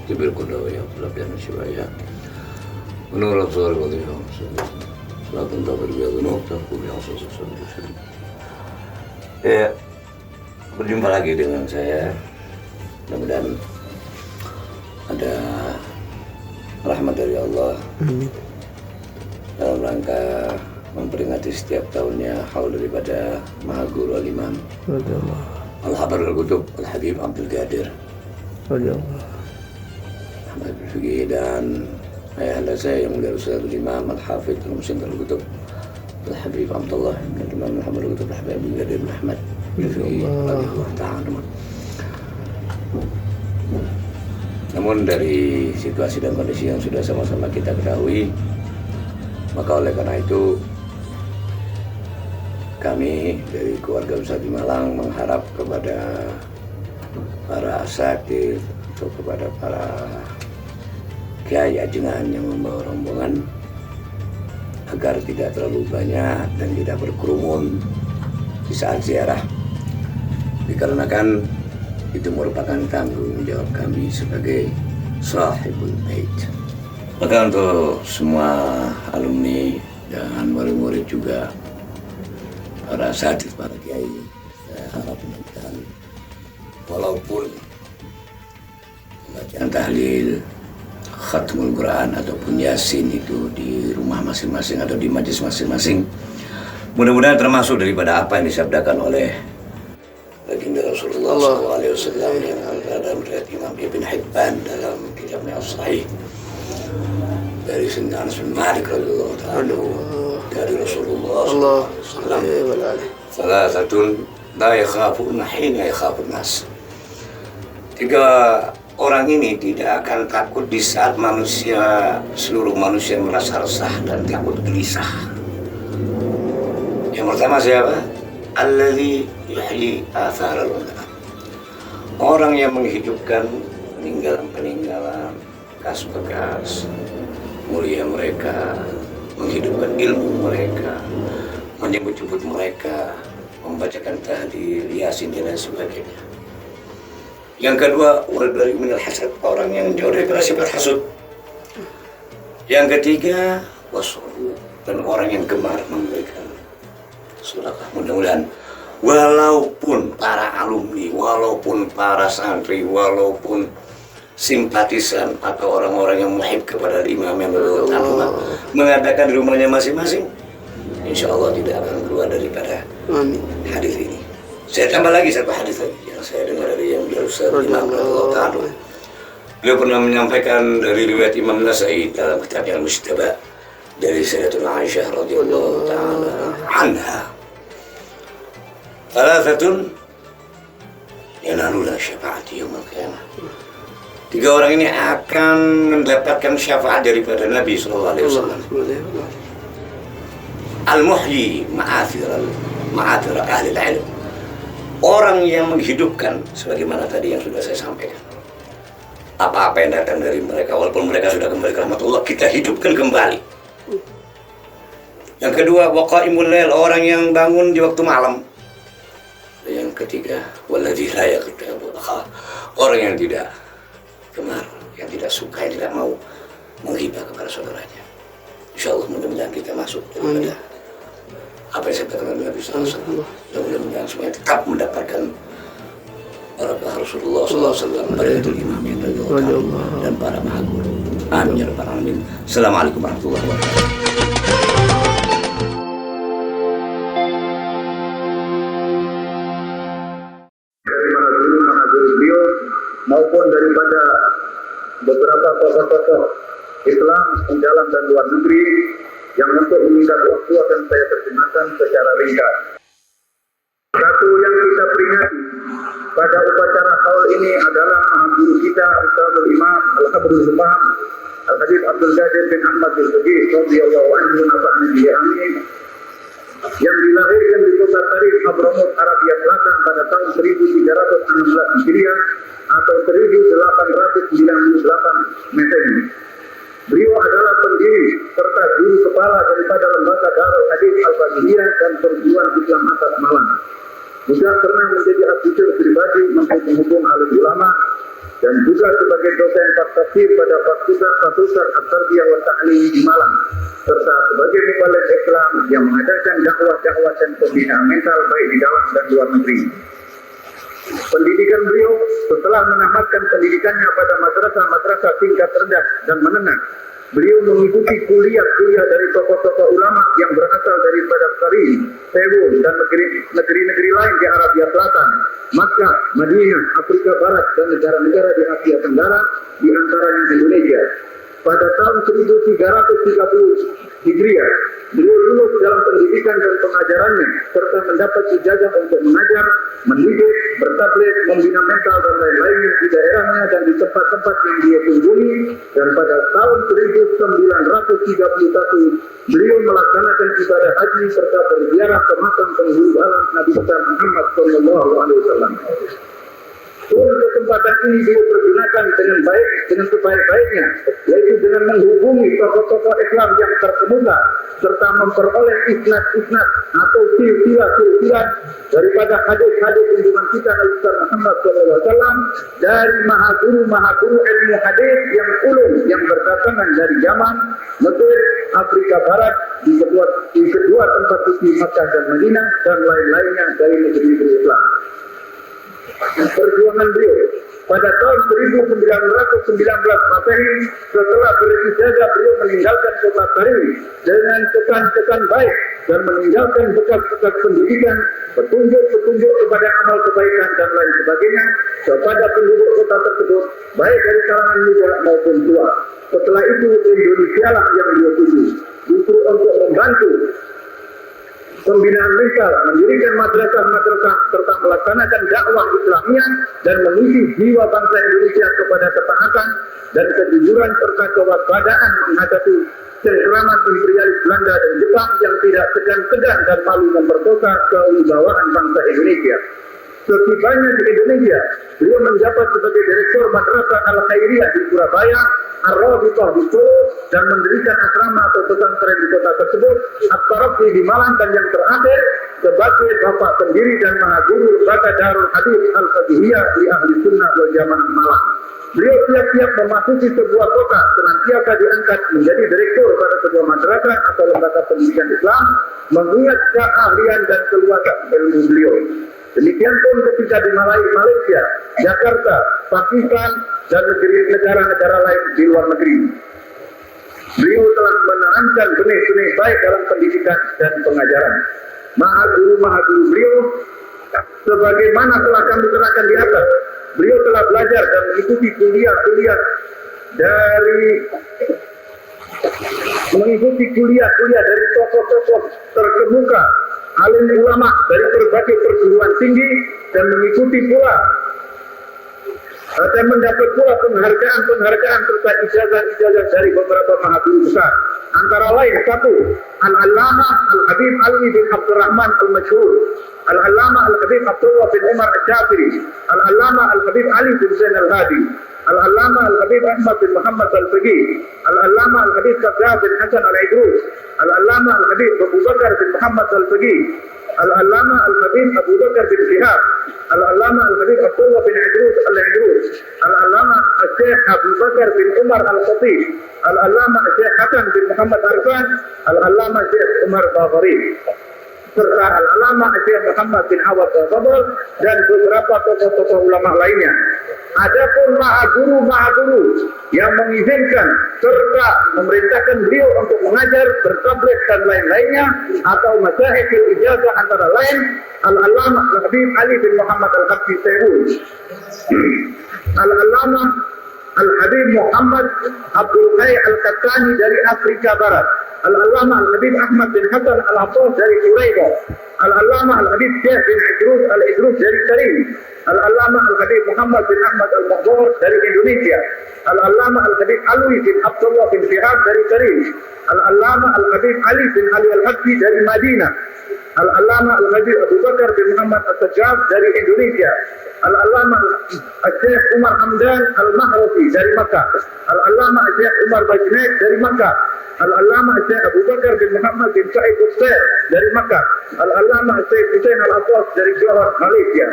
Tibir Kudawi, Pelabian Syibaya, menurut suara Kudawi, Selatan Tabir Biadunuk, dan Kubi yang susah. Ya, berjumpa lagi dengan saya. Mudah-mudahan ada rahmat dari Allah dalam rangka memperingati setiap tahunnya haul daripada Maha Guru Al-Imam Al-Habar Al-Qutub Al-Habib Abdul Qadir Ahmad Fiqih, dan ayahanda saya yang mulia Ustaz Al-Imam Al-Hafidh Al-Musin Al-Qutub Al-Habib Abdullah Al-Imam Al-Habar Al-Qutub Al-Habib Abdul Qadir Ahmad Fiqih Allah Ta'ala. Namun dari situasi dan kondisi yang sudah sama-sama kita ketahui, maka oleh karena itu kami dari keluarga Ustaz di Malang mengharap kepada para asatidz atau kepada para kiai ajengan yang membawa rombongan agar tidak terlalu banyak dan tidak berkerumun di saat ziarah, dikarenakan itu merupakan tanggung jawab kami sebagai sahibul bait. Maka untuk semua alumni dan murid-murid juga, para asatidz, para kiai, saya harap mudah-mudahan walaupun pembacaan tahlil, khatmul Quran ataupun yasin itu di rumah masing-masing atau di majlis masing-masing, mudah-mudahan termasuk daripada apa yang disabdakan oleh baginda Rasulullah SAW yang dalam riwayat Imam Ibn Hibban dalam kitabnya As-Sahih dari Sayyidina Anas bin Malik radhiyallahu ta'ala dari Rasulullah SAW, salasatun la yakhafuna hina yakhafun nas. 3 orang ini tidak akan takut di saat seluruh manusia merasa resah dan takut gelisah. Yang pertama siapa? Alladzi yuhyi athar al-ulama. Orang yang menghidupkan peninggalan-peninggalan, bekas-bekas mulia mereka, menghidupkan ilmu mereka, menyebut-nyebut mereka, membacakan tahlil, yasin dan lain sebagainya. Yang kedua, wal-bari minal hasad, orang yang jauh dari sifat hasud. Yang ketiga, wasulu, dan orang yang gemar memberikan sedekah. Mudah-mudahan walaupun para alumni, walaupun para santri, walaupun simpatisan atau orang-orang yang muhib kepada imam yang berutama mengadakan di rumahnya masing-masing, insya Allah tidak akan keluar daripada hadis ini. Saya tambah lagi satu hadis lagi yang saya dengar dari yang beliau Ustaz Imam radhiyallahu ta'ala. Beliau pernah menyampaikan dari riwayat Imam Nasai dalam kitab yang Mujtaba dari Sayyidatuna Aisyah radhiyallahu ta'ala anha, thalathatun yanaluna syafaati yaumil qiyamah. 3 orang ini akan mendapatkan syafaat daripada Nabi sallallahu alaihi wasallam. Al-muhyi ma'athir ahli al-ilm. Orang yang menghidupkan, sebagaimana tadi yang sudah saya sampaikan, apa-apa yang datang dari mereka, walaupun mereka sudah kembali ke rahmatullah, kita hidupkan kembali. Yang kedua, waqaimul lail, orang yang bangun di waktu malam. Yang ketiga, walladzi la yaqtabu, orang yang tidak gemar, yang tidak suka, yang tidak mau menghibah kepada saudaranya. Insyaallah mudah-mudahan kita masuk kepada apa yang saya katakan Nabi SAW. Mudah-mudahan semuanya tetap mendapatkan barakah Rasulullah SAW, baratul imam yang dan para maha guru. Amin ya rabbal alamin. Assalamualaikum warahmatullahi wabarakatuh. Dari mana guru beliau maupun daripada beberapa tokoh-tokoh Islam di dalam dan luar negeri yang untuk meningkat waktu akan saya terjemahkan secara ringkas. Satu yang kita peringati pada upacara haul ini adalah guru kita Ustadzul Imam Al-Habrul Imam Al-Habib Abdul Qadir bin Ahmad Al-Fiqih radhiyallahu anhu nafa'ana bihi amin, yang dilahirkan di kota Tarif, Hadramut, Arabia Selatan pada tahun 1316 Hijriah atau 1898 Masehi. Beliau adalah pendiri serta guru kepala daripada lembaga Darul Hadits Al-Fadhiliyah dan Perguruan Islam Atas Malang. Juga pernah menjadi auditor pribadi menghukum alim ulama dan juga sebagai dosen tafsir pada Fakultas At-Tarbiyah wa Ta'lim di Malang, serta sebagai muballigh Islam yang mengadakan dakwah-dakwah dan pembinaan mental baik di dalam dan luar negeri. Pendidikan beliau setelah menamatkan pendidikannya pada madrasah tingkat rendah dan menengah, beliau mengikuti kuliah dari tokoh-tokoh ulama yang berasal daripada Qarim, Seoul, dan negeri-negeri lain di Arabia Selatan, Makkah, Madinah, Afrika Barat, dan negara-negara di Asia Tenggara, di antaranya Indonesia. Pada tahun 1330 Hijriah, beliau lulus dalam pendidikan dan pengajarannya, serta mendapat ijazah untuk mengajar, mendidik, bertabligh, membina mental, dan lain-lainnya di daerahnya dan di tempat-tempat yang dia kunjungi. Dan pada tahun 1931, beliau melaksanakan ibadah haji serta berziarah ke makam penghulu alam Nabi besar Muhammad SAW. Untuk kesempatan ini beliau pergunakan dengan sebaik-baiknya, yaitu dengan menghubungi tokoh-tokoh Islam yang terkemuka, serta memperoleh isnad-isnad atau silsilah daripada hadis-hadis junjungan kita Nabi besar Muhammad SAW dari mahaguru ilmu hadis yang ulum yang berdatangan dari Yaman, Mesir, Afrika Barat, di kedua tempat suci Makkah dan Madinah, dan lain-lainnya dari negeri-negeri Islam. Perjuangan beliau pada tahun 1919 Masehi, setelah berijazah beliau meninggalkan kota Tarim dengan kesan baik dan meninggalkan bekas-bekas pendidikan, petunjuk kepada amal kebaikan dan lain sebagainya kepada penduduk kota tersebut, baik dari kalangan muda maupun tua. Setelah itu Indonesia lah yang beliau tuju, justru untuk membantu pembinaan mental, mendirikan madrasah-madrasah, serta melaksanakan dakwah Islamiyah dan mengisi jiwa bangsa Indonesia kepada ketaatan dan kejujuran serta kewaspadaan menghadapi cengkraman imperialis Belanda dan Jepang yang tidak segan-segan dan malu memperkosa kewibawaan bangsa Indonesia. Setibanya di Indonesia, beliau menjabat sebagai Direktur Madrasah Al-Khairiyah di Surabaya, Ar-Rabithah di Solo, dan mendirikan asrama atau pesantren di kota tersebut, At-Taraqi di Malang, dan yang terakhir sebagai bapak pendiri dan mahaguru lembaga Darul Hadis Al-Faqihiyah di Ahli Sunnah wal Jamaah Malang. Beliau tiap-tiap memasuki sebuah kota senantiasa diangkat menjadi direktur pada sebuah madrasah atau lembaga pendidikan Islam, mengingat keahlian dan keluasan ilmu beliau. Demikian pun ketika di Malaysia, Jakarta, Pakistan, dan negara-negara lain di luar negeri. Beliau telah menanamkan benih-benih baik dalam pendidikan dan pengajaran. Mahaguru beliau, sebagaimana telah kami terangkan di atas, beliau telah belajar dan mengikuti kuliah dari tokoh-tokoh terkemuka, alim ulama dari berbagai perguruan tinggi, dan mengikuti pula dan mendapat pula penghargaan serta ijazah dari beberapa mahaguru besar. Antara lain satu, Al-Allamah Al-Habib Alwi bin Abdurrahman Al-Masyhur, Al-Allamah Al-Habib Abdullah bin Umar Al-Jafiri, Al-Allamah Al-Habib Ali bin Zain Al-Hadi, Al-Allamah Al-Habib Ahmad bin Muhammad Al-Faqih, Al-Allamah Al-Habib Qaddar bin Hasan Al-Idrus, Al-Allamah Al-Habib Abu Bakar bin Muhammad Al-Faqih, Al-Allamah Al-Habib Abu Bakar bin Shihab, Al-Allamah Al-Habib Abdullah bin Idrus Al-Idrus, Al-Allamah Al-Syekh Abu Bakar bin Umar Al-Khatib, Al-Allamah Al-Syekh Hasan bin Muhammad Arfan, Al-Allamah Syekh Umar Baghari, serta Al-Allamah Syekh Muhammad bin Awad Al-Fadl, dan beberapa tokoh-tokoh ulama lainnya. Adapun mahaguru yang mengizinkan serta memerintahkan beliau untuk mengajar, bertabligh, dan lain-lainnya, atau masyaikhul ijazah antara lain Al-Allamah Al-Habib Ali bin Muhammad Al-Habib Seoul, Al-Allamah Al-Habib Muhammad Abdul Qayyim Al-Qattani dari Afrika Barat, Al-Allamah Al-Habib Ahmad bin Hasan Al-Abbas dari Quraisy, Al-Allamah Al-Habib Syekh bin Al-Idrus dari Tarim, Al-Allamah Al-Habib Muhammad bin Ahmad Al-Mahdur dari Indonesia, Al-Allamah Al-Habib Alwi bin Abdullah bin Shihab dari Tarim, Al-Allamah Al-Habib Ali bin Ali Al-Habbi dari Madinah, Al-Allamah Al-Habib Abu Bakar bin Muhammad Al-Sajjad dari Indonesia, Al-Allamah Syekh Umar Hamdan Al-Mahrafi dari Makkah, Al-Allamah Syekh Umar Bajneh dari Makkah, Al-Allamah Syekh Abu Bakar bin Muhammad bin Sa'id Hussein dari Makkah, Al-Allamah Syekh Hussein Al-Abbas dari Johor, Malaysia.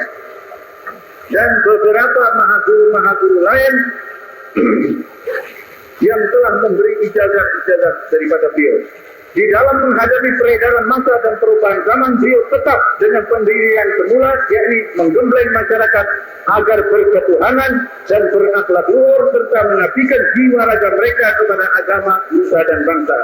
dan beberapa mahaguru lain yang telah memberi ijazah-ijazah daripada beliau. Di dalam menghadapi peredaran massa dan perubahan zaman, beliau tetap dengan pendirian semula, yakni menggembleng masyarakat agar berketuhanan dan berakhlak luhur serta mengabdikan jiwa raga mereka kepada agama, nusa dan bangsa.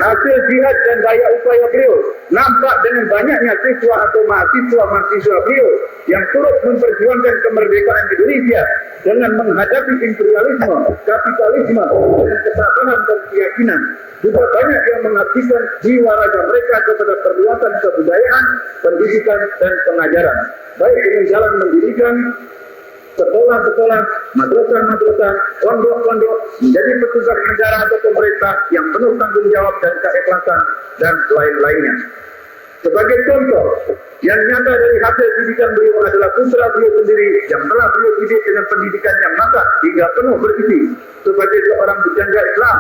Hasil jihad dan daya upaya beliau nampak dengan banyaknya siswa atau mahasiswa beliau yang turut memperjuangkan kemerdekaan Indonesia dengan menghadapi imperialisme, kapitalisme, dan ketabahan dan keyakinan. Juga banyak yang mengabdikan jiwa raga mereka kepada perluasan kebudayaan, pendidikan, dan pengajaran, baik dengan jalan mendirikan sekolah-sekolah, madrasah-madrasah, pondok-pondok, menjadi petugas negara atau pemerintah yang penuh tanggung jawab dan keikhlasan, dan lain-lainnya. Sebagai contoh, yang nyata dari hasil didikan beliau adalah putra beliau sendiri yang telah beliau didik dengan pendidikan yang matang hingga penuh berisi sebagai seorang bujangga Islam,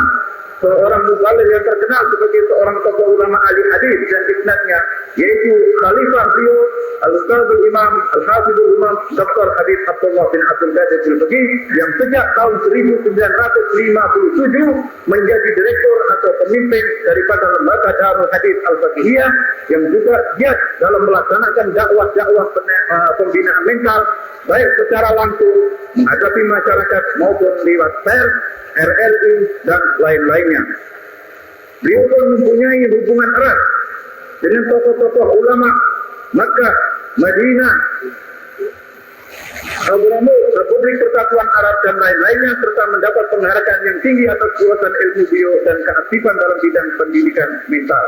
seorang mubaligh yang terkenal sebagai seorang tokoh ulama ahli hadis dan isnadnya, yaitu Khalifah beliau Al-Ustadzul Imam Al-Hafidhul Imam Dr. Habib Abdullah bin Abdul Qadir Jilbagi yang sejak tahun 1957 menjadi direktur atau pemimpin daripada lembaga Darul Hadis Al-Faqihiyah yang juga giat dalam melaksanakan dakwah pembinaan mental baik secara langsung menghadapi masyarakat maupun lewat pers, RRI, dan lain-lainnya. Beliau pun mempunyai hubungan erat dengan tokoh-tokoh ulama Makkah, Madinah, Hadramaut, Republik Persatuan Arab, dan lain-lainnya, serta mendapat penghargaan yang tinggi atas kuasa ilmu beliau dan keaktifan dalam bidang pendidikan mental.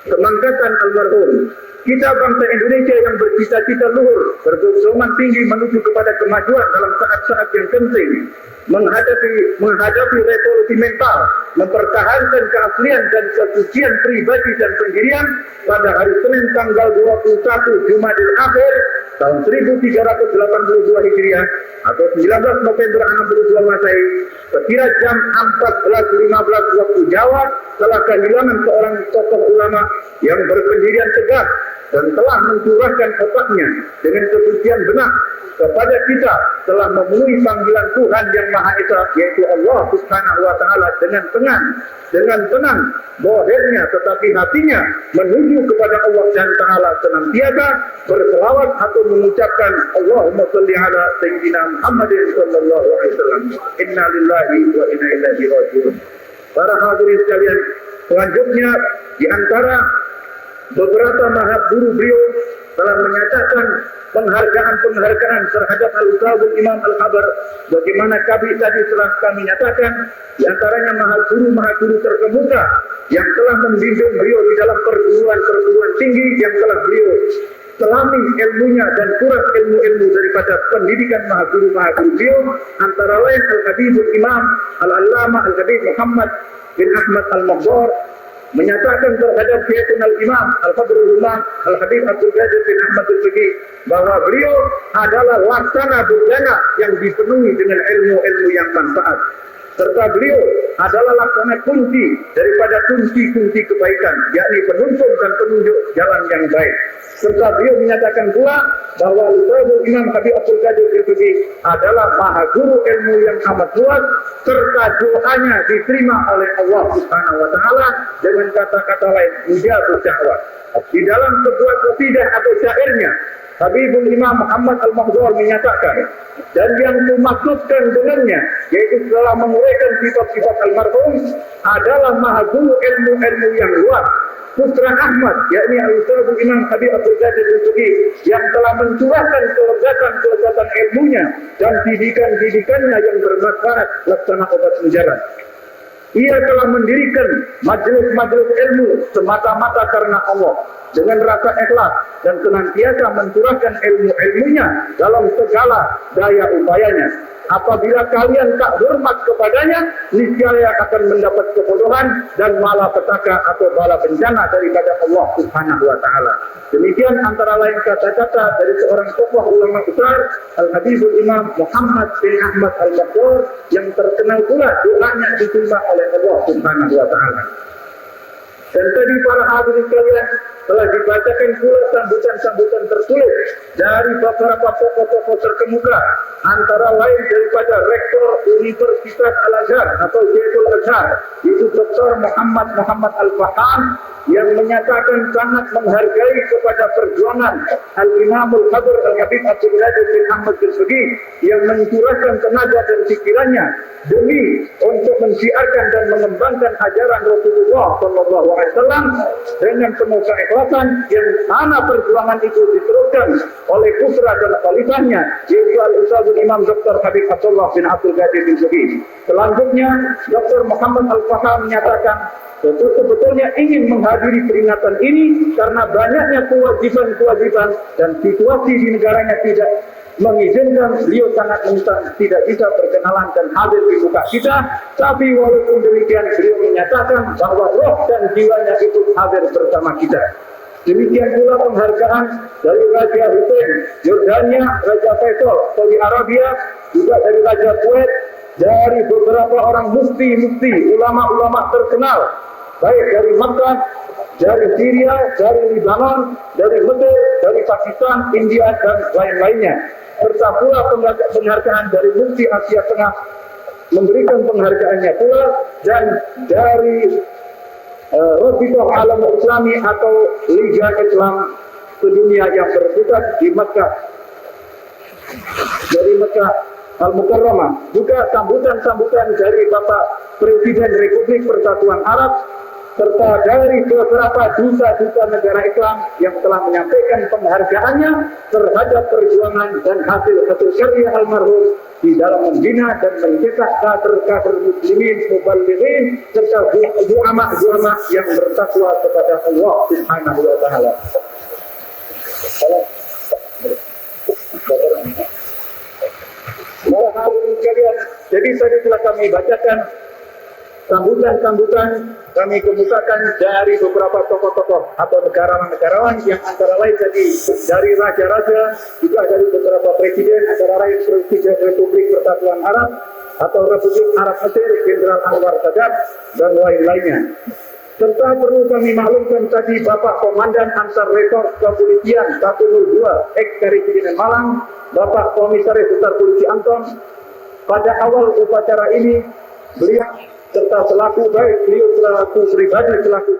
Semangkatan almarhum, kita bangsa Indonesia yang bercita-cita luhur, berdorongan tinggi menuju kepada kemajuan dalam saat-saat yang penting, menghadapi revolusi mental, mempertahankan keaslian dan kesucian pribadi dan pendirian pada hari Senin tanggal 21 Jumadil Akhir tahun 1382 Hijriah atau 19 November 62 Masehi, sekira jam 14.15 waktu Jawa, telah kehilangan seorang tokoh ulama yang berpendirian tegas dan telah mencurahkan otaknya dengan kesucian benak kepada kita, telah memenuhi panggilan Tuhan yang Maha Esa, yaitu Allah Subhanahu wa Ta'ala, dengan tenang bohirnya tetapi hatinya menuju kepada Allah dan Ta'ala, senantiasa berselawat atau mengucapkan Allahumma sholli ala sayyidina Muhammadin sallallahu alaihi wasallam. Inna lillahi wa inna ilaihi raji'un. Para hadirin sekalian, selanjutnya di antara beberapa mahaguru beliau telah menyatakan penghargaan terhadap Al-Ustadzul Imam Al-Habar, bagaimana kami tadi telah kami nyatakan, di antaranya mahaguru terkemuka yang telah membimbing beliau di dalam perguruan tinggi yang telah beliau selami ilmunya dan kurang ilmu-ilmu daripada pendidikan mahaguru beliau, antara lain Al-Habibul Imam Al-Allamah Al-Habib Muhammad bin Ahmad Al-Maghdar menyatakan terhadap Sayyidina Al-Imam Al-Fadlul Imam Al-Habib Abdul Qadir bin Ahmad Al-Faqih bahwa beliau adalah laksana bujana yang dipenuhi dengan ilmu-ilmu yang manfaat, serta beliau adalah laksana kunci daripada kunci-kunci kebaikan, yakni penuntun dan penunjuk jalan yang baik. Serta beliau menyatakan pula bahwa Ustadzul Imam Habib Abdul Qadir Jilbagi adalah maha guru ilmu yang amat luas, serta doanya diterima oleh Allah Subhanahu wa Ta'ala dengan kata-kata lain, mujabud da'wah. Di dalam sebuah qasidah atau syairnya, Habibul Imam Muhammad Al-Maghdar menyatakan, dan yang dimaksudkan dengannya, yaitu setelah menguraikan sifat-sifat almarhum, adalah maha guru ilmu-ilmu yang luas, putra Ahmad, yakni Al-Ustadzul Imam Habib Abdul Qadir Jilbagi, yang telah mencurahkan kelezatan ilmunya dan didikannya yang bermanfaat laksana obat mujarab. Ia telah mendirikan majelis-majelis ilmu semata-mata karena Allah, dengan rasa ikhlas dan senantiasa mencurahkan ilmu-ilmunya dalam segala daya upayanya. Apabila kalian tak hormat kepadanya, niscaya akan mendapat kebodohan dan malapetaka atau bala bencana daripada Allah Subhanahu wa Ta'ala. Demikian antara lain kata-kata dari seorang tokoh ulama besar, Al-Habibul Imam Muhammad bin Ahmad Al-Maghdar, yang terkenal pula doanya diterima oleh Allah Subhanahu wa Ta'ala. Dan tadi para hadirin sekalian, telah dibacakan pula sambutan-sambutan tertulis dari beberapa tokoh-tokoh terkemuka, antara lain daripada Rektor Universitas Al-Azhar atau Syekhul Azhar, itu Dr. Muhammad Al-Faham, yang menyatakan sangat menghargai kepada perjuangan Al-Imamul Qadr Al-Habib Abdul Qadir bin Ahmad Al-Sugi yang mencurahkan tenaga dan pikirannya demi untuk mensiarkan dan mengembangkan ajaran Rasulullah SAW dengan penuh keikhlasan, yang mana perjuangan itu diteruskan oleh putra dan khalifahnya, yaitu Al-Ustaz Imam Dr. Habib Abdullah bin Abdul Qadir bin Sugi. Selanjutnya, Dr. Muhammad Al-Faham menyatakan sebetulnya ingin menghadiri peringatan ini karena banyaknya kewajiban-kewajiban dan situasi di negaranya tidak mengizinkan. Beliau sangat tidak bisa berkenalan dan hadir di muka kita, tapi walaupun demikian beliau menyatakan bahwa roh dan jiwanya itu hadir bersama kita. Demikian pula penghargaan dari Raja Hussein Yordania, Raja Faisal Saudi Arabia, juga dari Raja Kuwait, dari beberapa orang mufti, ulama-ulama terkenal, baik dari Makkah, dari Syria, dari Lebanon, dari Mesir, dari Pakistan, India, dan lain-lainnya. Serta pula penghargaan dari Mufti Asia Tengah memberikan penghargaannya pula, dan dari Rabitah Alam Islami atau Liga Islam Sedunia yang berpusat di Makkah, dari Makkah Al-Mukarramah, juga sambutan-sambutan dari Bapak Presiden Republik Persatuan Arab, serta dari beberapa duta-duta negara Islam yang telah menyampaikan penghargaannya terhadap perjuangan dan hasil-hasil karya almarhum di dalam membina dan mencetak kader-kader muslimin, mubalighin, serta ulama-ulama yang bertakwa kepada Allah Subhanahu wa taala. Jadi tadi telah kami bacakan sambutan-sambutan, kami kemukakan dari beberapa tokoh-tokoh atau negarawan-negarawan yang antara lain tadi dari raja-raja, juga dari beberapa presiden, antara lain Presiden Republik Persatuan Arab atau Republik Arab Mesir, Jenderal Anwar Sadat, dan lain-lainnya. Serta perlu kami maklumkan tadi Bapak Komandan Ansar Resort Kepolisian 102 ex-Karibien Malang, Bapak Komisaris Besar Polisi Anton, pada awal upacara ini beliau serta selaku baik beliau selaku pribadi selaku